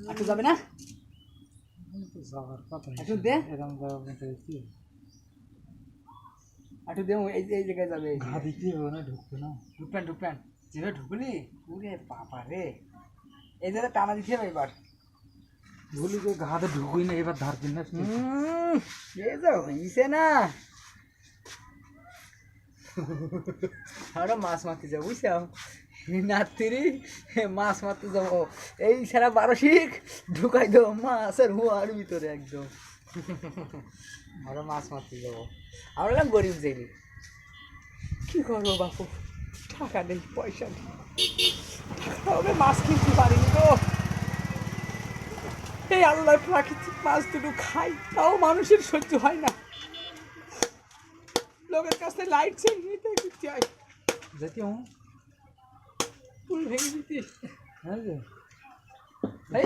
একটু যাবে না যাওয়ার কথা একটু দে এরকম যাওয়া কি একটু দে এই জায়গায় যাবে ঘা দিতে হবে না ঢুকবে না ঢুকবেন যেভাবে ঢুকলি ওরে বাবা রে এই জায়গায় টানা দিতে হবে এবার বলি যে ঘাতে ঢুকুই না এবার ধার দিন না এই যা হইছে না আমরা মাছ মারতে যাবো বুঝছো নাতিরি মাছ মারতে যাবো এই সারা 12 শিখ ঢুকাই দেবো মাছের হুয়ার ভিতরে একদম আমরা মাছ মারতে যাবো আমরা গরিব জেলি কি করবো বাপু টাকা নেই পয়সা নেই তবে মাছ কিনতে পারিনি তো এই আল্লাহর প্রাকৃতিক মাছ দুটো খাই তাও মানুষের সহ্য হয় না লোকের কাছে লাইট চেক নিতে চাই যেতে হুম পুল ভেঙে দিতি হ্যাঁ এই